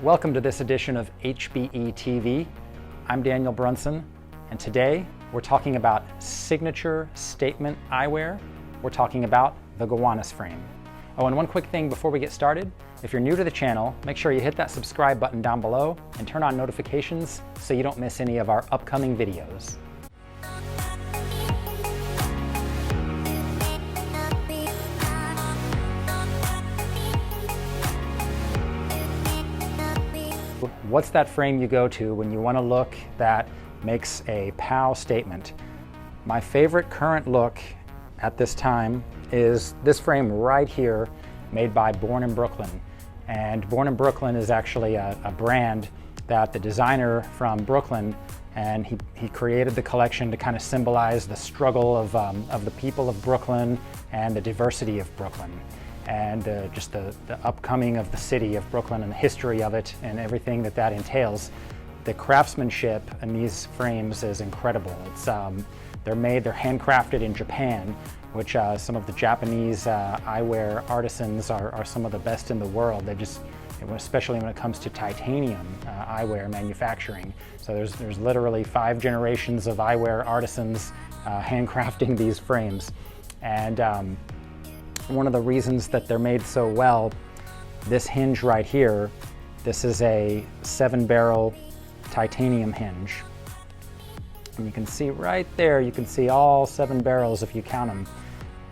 Welcome to this edition of HBE TV. I'm Daniel Brunson, and today we're talking about signature statement eyewear. We're talking about the Gowanus frame. Oh, and one quick thing before we get started. If you're new to the channel, make sure you hit that subscribe button down below and turn on notifications so you don't miss any of our upcoming videos. What's that frame you go to when you want a look that makes a POW statement? My favorite current look at this time is this frame right here, made by Born in Brooklyn. And Born in Brooklyn is actually a brand that the designer from Brooklyn, and he created the collection to kind of symbolize the struggle of the people of Brooklyn and the diversity of Brooklyn. And just the upcoming of the city of Brooklyn and the history of it and everything that entails. The craftsmanship in these frames is incredible. It's they're handcrafted in Japan, which some of the Japanese eyewear artisans are some of the best in the world. They just, especially when it comes to titanium eyewear manufacturing. So there's literally 5 generations of eyewear artisans handcrafting these frames. And one of the reasons that they're made so well, this hinge right here, this is a 7-barrel titanium hinge. And you can see right there, you can see all 7 barrels if you count them.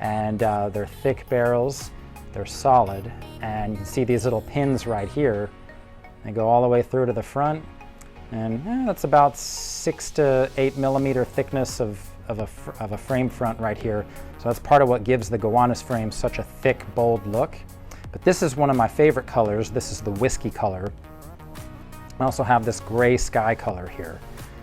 And they're thick barrels, they're solid, and you can see these little pins right here. They go all the way through to the front, and that's about 6 to 8 millimeter thickness of a frame front right here. So that's part of what gives the Gowanus frame such a thick, bold look. But this is one of my favorite colors. This is the Whisky color. I also have this gray sky color here.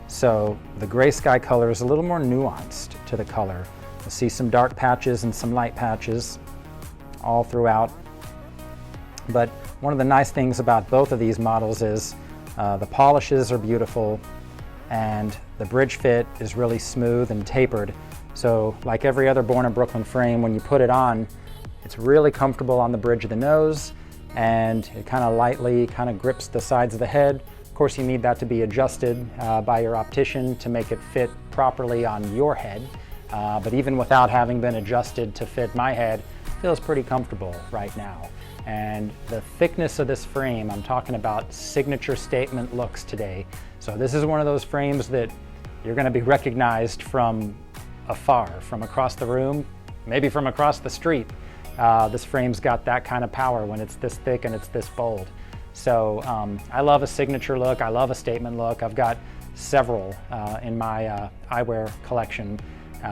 So the gray sky color is a little more nuanced to the color. You'll see some dark patches and some light patches all throughout. But one of the nice things about both of these models is the polishes are beautiful, and the bridge fit is really smooth and tapered. So like every other Born in Brooklyn frame, when you put it on, it's really comfortable on the bridge of the nose, and it kind of lightly grips the sides of the head. Of course, you need that to be adjusted by your optician to make it fit properly on your head. But even without having been adjusted to fit my head, it feels pretty comfortable right now. And the thickness of this frame, I'm talking about signature statement looks today. So this is one of those frames that you're going to be recognized from afar, from across the room, maybe from across the street. This frame's got that kind of power when it's this thick and it's this bold. So I love a signature look, I love a statement look. I've got several in my eyewear collection,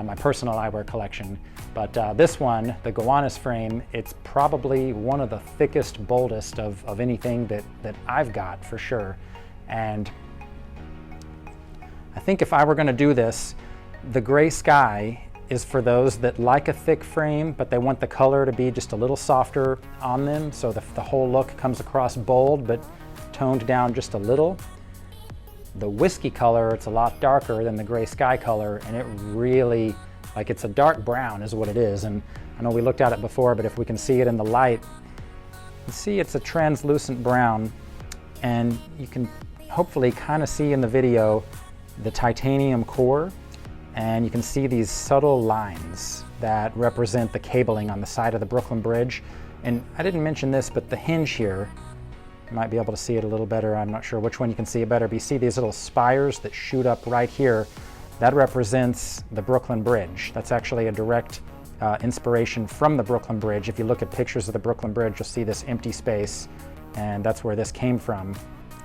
my personal eyewear collection. But this one, the Gowanus frame, it's probably one of the thickest, boldest of anything that I've got for sure. And I think if I were going to do this, the gray sky is for those that like a thick frame, but they want the color to be just a little softer on them, so the whole look comes across bold, but toned down just a little. The Whisky color, it's a lot darker than the gray sky color, and it really, like, it's a dark brown is what it is. And I know we looked at it before, but if we can see it in the light, you can see it's a translucent brown, and you can hopefully kind of see in the video the titanium core, and you can see these subtle lines that represent the cabling on the side of the Brooklyn Bridge. And I didn't mention this, but the hinge here, you might be able to see it a little better. I'm not sure which one you can see it better, but you see these little spires that shoot up right here. That represents the Brooklyn Bridge. That's actually a direct inspiration from the Brooklyn Bridge. If you look at pictures of the Brooklyn Bridge, you'll see this empty space, and that's where this came from.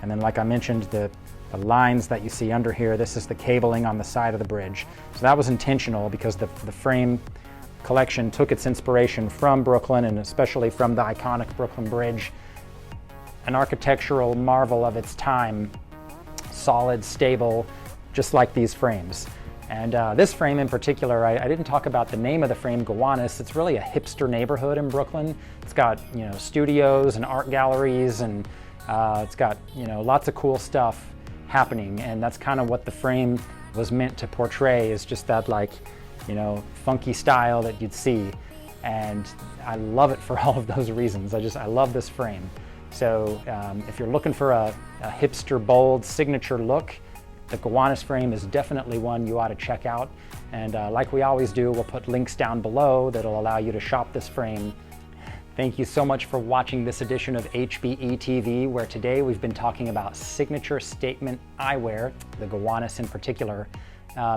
And then, like I mentioned, the lines that you see under here, this is the cabling on the side of the bridge. So that was intentional because the frame collection took its inspiration from Brooklyn, and especially from the iconic Brooklyn Bridge, an architectural marvel of its time, solid, stable, just like these frames. And this frame in particular, I didn't talk about the name of the frame, Gowanus. It's really a hipster neighborhood in Brooklyn. It's got, studios and art galleries, and it's got, lots of cool stuff happening, and that's kind of what the frame was meant to portray, is just that, like, funky style that you'd see. And I love it for all of those reasons. I love this frame. So if you're looking for a hipster, bold signature look, the Gowanus frame is definitely one you ought to check out. And like we always do, we'll put links down below that'll allow you to shop this frame. Thank you so much for watching this edition of HBE TV, where today we've been talking about signature statement eyewear, the Gowanus in particular.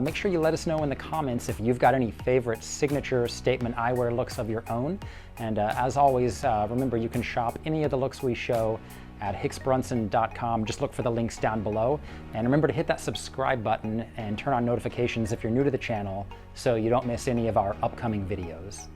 Make sure you let us know in the comments if you've got any favorite signature statement eyewear looks of your own. And as always, remember you can shop any of the looks we show at hicksbrunson.com. Just look for the links down below. And remember to hit that subscribe button and turn on notifications if you're new to the channel so you don't miss any of our upcoming videos.